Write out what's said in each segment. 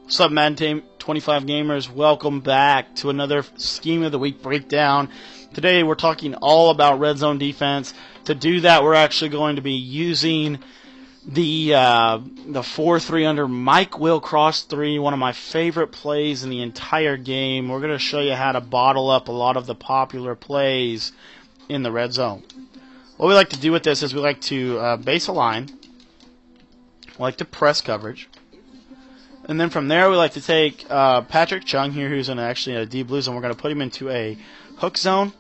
What's up, Madden Team 25 Gamers? Welcome back to another Scheme of the Week breakdown. Today we're talking all about red zone defense. To do that, we're actually going to be using the 4-3 under Mike Will cross 3, one of my favorite plays in the entire game. We're going to show you how to bottle up a lot of the popular plays in the red zone. What we like to do with this is we like to base a line, we like to press coverage, and then from there we like to take Patrick Chung here, who's actually in a deep blue zone. We're going to put him into a hook zone,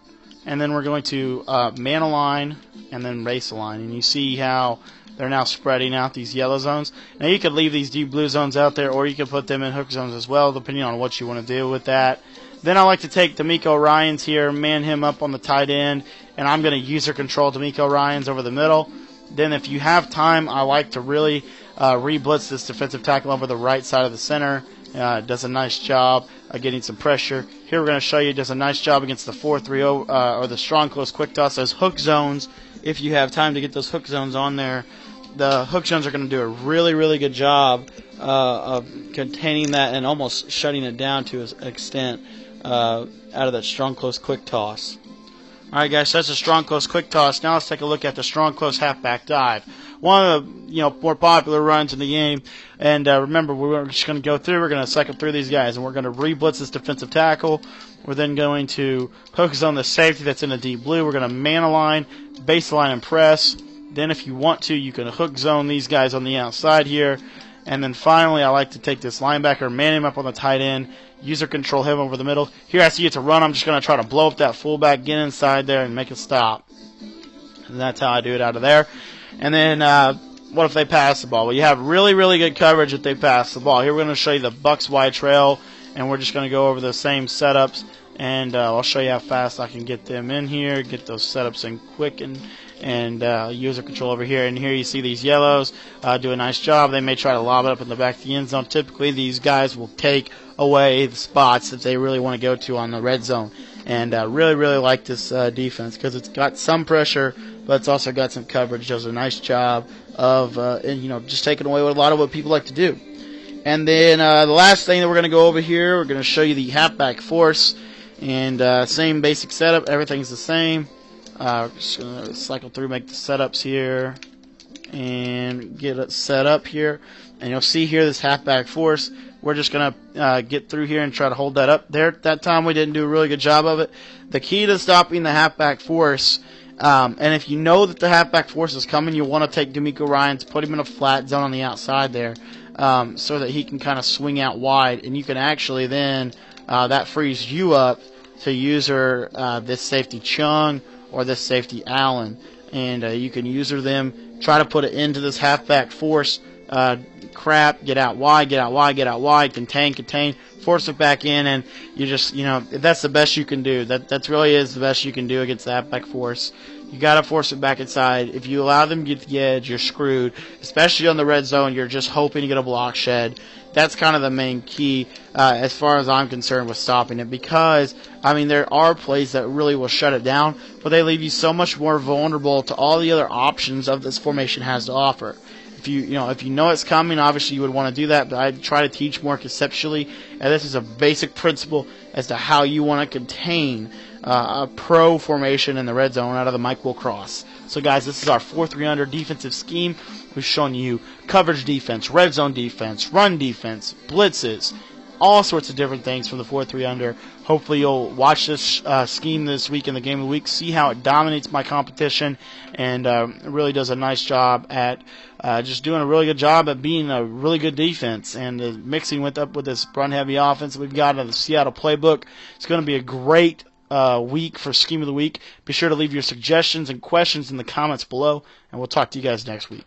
and then we're going to man align and then race align. And you see how they're now spreading out these yellow zones. Now you could leave these deep blue zones out there, or you could put them in hook zones as well, depending on what you want to do with that. Then I like to take D'Amico Ryans here, man him up on the tight end, and I'm going to user control D'Amico Ryans over the middle. Then if you have time, I like to really re-blitz this defensive tackle over the right side of the center. Does a nice job getting some pressure. Here we're going to show you does a nice job against the 4-3 or the strong close quick toss, those hook zones. If you have time to get those hook zones on there, the hook zones are going to do a really, really good job of containing that and almost shutting it down to an extent out of that strong close quick toss. Alright guys, so that's a strong close quick toss. Now let's take a look at the strong close halfback dive. One of the more popular runs in the game. And remember, we're just going to go through, we're going to cycle through these guys, and we're going to re-blitz this defensive tackle. We're then going to focus on the safety that's in the deep blue. We're going to man align, baseline, and press. Then if you want to, you can hook zone these guys on the outside here. And then finally, I like to take this linebacker, man him up on the tight end, user control him over the middle. Here I see it's a run. I'm just going to try to blow up that fullback, get inside there, and make it stop. And that's how I do it out of there. And then what if they pass the ball? Well, you have really, really good coverage if they pass the ball. Here we're going to show you the Bucks wide trail, and we're just going to go over the same setups. And I'll show you how fast I can get them in here, get those setups in quick, and user control over here. And here you see these yellows do a nice job. They may try to lob it up in the back of the end zone. Typically, these guys will take away the spots that they really want to go to on the red zone. And really, really like this defense because it's got some pressure, but it's also got some coverage. Does a nice job of just taking away a lot of what people like to do. And then the last thing that we're going to go over here, we're going to show you the halfback force. And same basic setup, everything's the same. Just going to cycle through, make the setups here, and get it set up here. And you'll see here this halfback force. We're just going to get through here and try to hold that up. There, that time we didn't do a really good job of it. The key to stopping the halfback force, and if you know that the halfback force is coming, you want to take D'Amico Ryans, put him in a flat zone on the outside there, so that he can kind of swing out wide. And you can actually then, that frees you up to user this safety Chung or this safety Allen. And you can user them, try to put it into this halfback force, crap, get out wide, get out wide, get out wide, contain, force it back in, and you just, that's the best you can do. That really is the best you can do against the halfback force. You got to force it back inside. If you allow them to get to the edge, you're screwed. Especially on the red zone, you're just hoping to get a block shed. That's kind of the main key as far as I'm concerned with stopping it, because, there are plays that really will shut it down, but they leave you so much more vulnerable to all the other options of this formation has to offer. If you know it's coming, obviously you would want to do that, but I try to teach more conceptually, and this is a basic principle as to how you want to contain a pro formation in the red zone out of the Mike Will cross. So guys, this is our 4-3 under defensive scheme. We've shown you coverage defense, red zone defense, run defense, blitzes, all sorts of different things from the 4-3 under. Hopefully you'll watch this scheme this week in the game of the week, see how it dominates my competition, and really does a nice job at just doing a really good job at being a really good defense, and mixing up with this run-heavy offense that we've got in the Seattle playbook. It's going to be a great week for Scheme of the Week. Be sure to leave your suggestions and questions in the comments below, and we'll talk to you guys next week.